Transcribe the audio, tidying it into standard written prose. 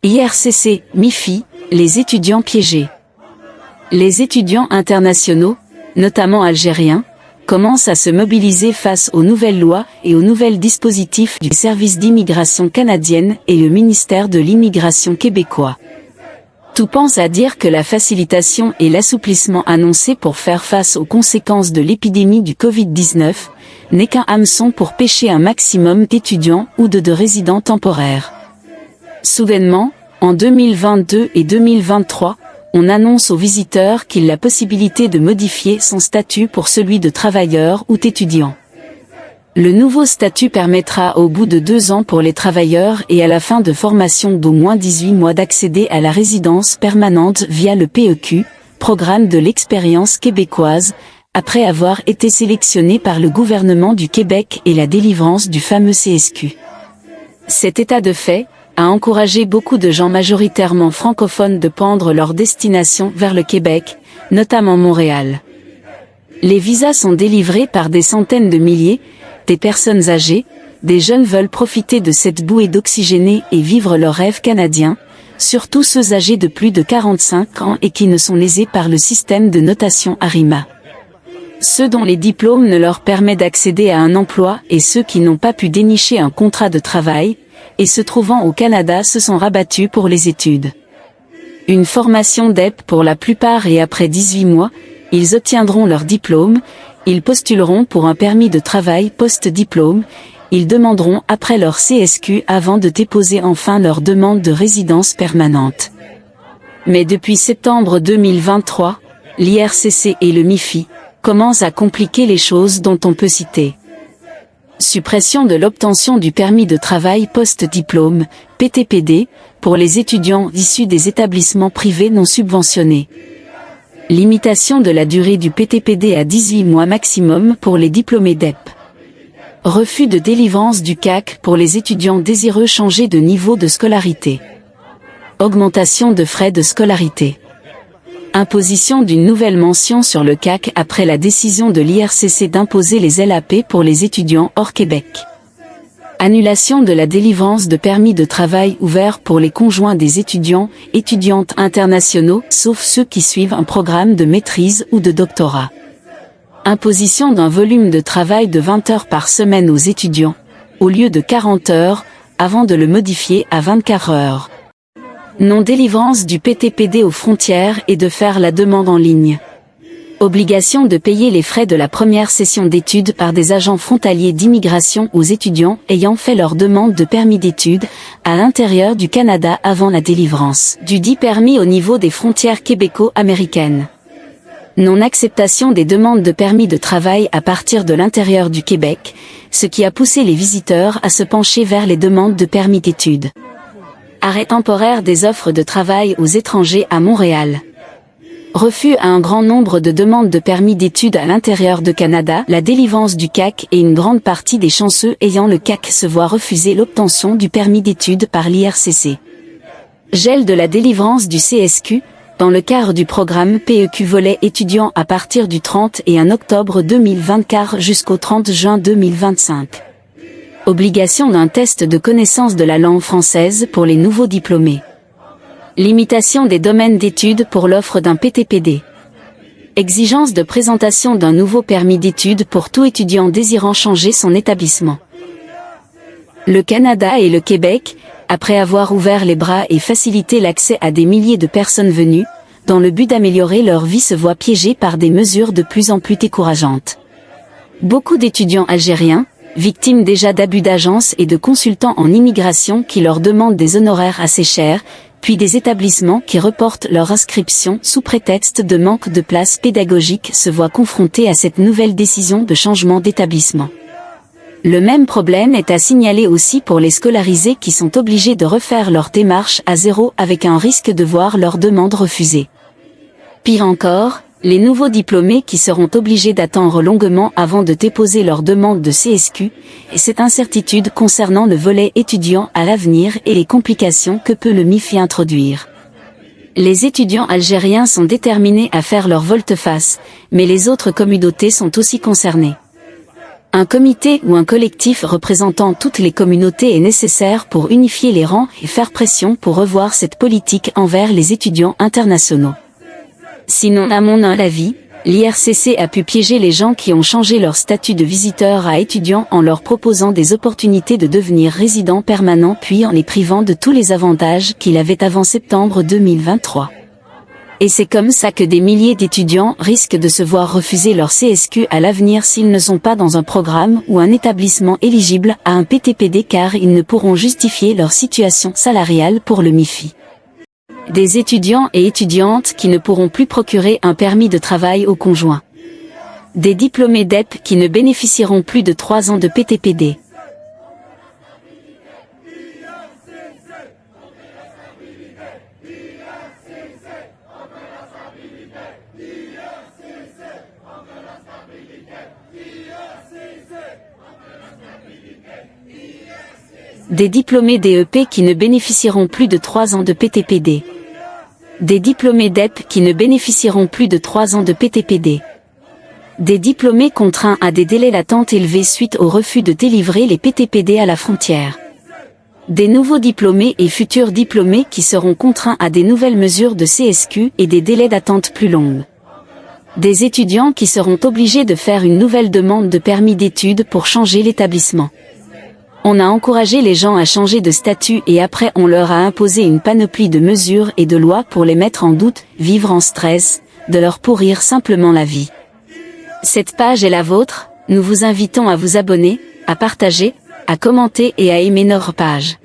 IRCC, MIFI, les étudiants piégés. Les étudiants internationaux, notamment algériens, commencent à se mobiliser face aux nouvelles lois et aux nouveaux dispositifs du service d'immigration canadienne et le ministère de l'immigration québécois. Tout pense à dire que la facilitation et l'assouplissement annoncés pour faire face aux conséquences de l'épidémie du Covid-19 n'est qu'un hameçon pour pêcher un maximum d'étudiants ou de résidents temporaires. Soudainement, en 2022 et 2023, on annonce aux visiteurs qu'il a la possibilité de modifier son statut pour celui de travailleur ou d'étudiant. Le nouveau statut permettra au bout de 2 ans pour les travailleurs et à la fin de formation d'au moins 18 mois d'accéder à la résidence permanente via le PEQ, programme de l'expérience québécoise, après avoir été sélectionné par le gouvernement du Québec et la délivrance du fameux CSQ. Cet état de fait a encouragé beaucoup de gens majoritairement francophones de prendre leur destination vers le Québec, notamment Montréal. Les visas sont délivrés par des centaines de milliers, des personnes âgées, des jeunes veulent profiter de cette bouée d'oxygéné et vivre leur rêve canadien, surtout ceux âgés de plus de 45 ans et qui ne sont lésés par le système de notation ARIMA. Ceux dont les diplômes ne leur permettent d'accéder à un emploi et ceux qui n'ont pas pu dénicher un contrat de travail, et se trouvant au Canada se sont rabattus pour les études. Une formation DEP pour la plupart et après 18 mois, ils obtiendront leur diplôme, ils postuleront pour un permis de travail post-diplôme, ils demanderont après leur CSQ avant de déposer enfin leur demande de résidence permanente. Mais depuis septembre 2023, l'IRCC et le MIFI commencent à compliquer les choses dont on peut citer. Suppression de l'obtention du permis de travail post-diplôme, PTPD, pour les étudiants issus des établissements privés non subventionnés. Limitation de la durée du PTPD à 18 mois maximum pour les diplômés DEP. Refus de délivrance du CAC pour les étudiants désireux changer de niveau de scolarité. Augmentation de frais de scolarité. Imposition d'une nouvelle mention sur le CAC après la décision de l'IRCC d'imposer les LAP pour les étudiants hors Québec. Annulation de la délivrance de permis de travail ouvert pour les conjoints des étudiants, étudiantes internationaux, sauf ceux qui suivent un programme de maîtrise ou de doctorat. Imposition d'un volume de travail de 20 heures par semaine aux étudiants, au lieu de 40 heures, avant de le modifier à 24 heures. Non-délivrance du PTPD aux frontières et de faire la demande en ligne. Obligation de payer les frais de la première session d'études par des agents frontaliers d'immigration aux étudiants ayant fait leur demande de permis d'études à l'intérieur du Canada avant la délivrance du dit permis au niveau des frontières québéco-américaines. Non-acceptation des demandes de permis de travail à partir de l'intérieur du Québec, ce qui a poussé les visiteurs à se pencher vers les demandes de permis d'études. Arrêt temporaire des offres de travail aux étrangers à Montréal. Refus à un grand nombre de demandes de permis d'études à l'intérieur de Canada, la délivrance du CAC et une grande partie des chanceux ayant le CAC se voient refuser l'obtention du permis d'études par l'IRCC. Gel de la délivrance du CSQ, dans le cadre du programme PEQ volet étudiant à partir du 31 octobre 2024 jusqu'au 30 juin 2025. Obligation d'un test de connaissance de la langue française pour les nouveaux diplômés. Limitation des domaines d'études pour l'offre d'un PTPD. Exigence de présentation d'un nouveau permis d'études pour tout étudiant désirant changer son établissement. Le Canada et le Québec, après avoir ouvert les bras et facilité l'accès à des milliers de personnes venues, dans le but d'améliorer leur vie, se voient piégés par des mesures de plus en plus décourageantes. Beaucoup d'étudiants algériens, victimes déjà d'abus d'agences et de consultants en immigration qui leur demandent des honoraires assez chers, puis des établissements qui reportent leur inscription sous prétexte de manque de places pédagogiques, se voient confrontés à cette nouvelle décision de changement d'établissement. Le même problème est à signaler aussi pour les scolarisés qui sont obligés de refaire leur démarche à zéro avec un risque de voir leur demande refusée. Pire encore, les nouveaux diplômés qui seront obligés d'attendre longuement avant de déposer leur demande de CSQ, et cette incertitude concernant le volet étudiant à l'avenir et les complications que peut le MIFI introduire. Les étudiants algériens sont déterminés à faire leur volte-face, mais les autres communautés sont aussi concernées. Un comité ou un collectif représentant toutes les communautés est nécessaire pour unifier les rangs et faire pression pour revoir cette politique envers les étudiants internationaux. Sinon, à mon avis, l'IRCC a pu piéger les gens qui ont changé leur statut de visiteur à étudiant en leur proposant des opportunités de devenir résidents permanents puis en les privant de tous les avantages qu'il avait avant septembre 2023. Et c'est comme ça que des milliers d'étudiants risquent de se voir refuser leur CSQ à l'avenir s'ils ne sont pas dans un programme ou un établissement éligible à un PTPD car ils ne pourront justifier leur situation salariale pour le MIFI. Des étudiants et étudiantes qui ne pourront plus procurer un permis de travail au conjoint. Des diplômés d'EP qui ne bénéficieront plus de 3 ans de PTPD. Des diplômés DEP qui ne bénéficieront plus de 3 ans de PTPD. Des diplômés d'EP qui ne bénéficieront plus de 3 ans de PTPD. Des diplômés contraints à des délais d'attente élevés suite au refus de délivrer les PTPD à la frontière. Des nouveaux diplômés et futurs diplômés qui seront contraints à des nouvelles mesures de CSQ et des délais d'attente plus longs. Des étudiants qui seront obligés de faire une nouvelle demande de permis d'études pour changer l'établissement. On a encouragé les gens à changer de statut et après on leur a imposé une panoplie de mesures et de lois pour les mettre en doute, vivre en stress, de leur pourrir simplement la vie. Cette page est la vôtre, nous vous invitons à vous abonner, à partager, à commenter et à aimer notre page.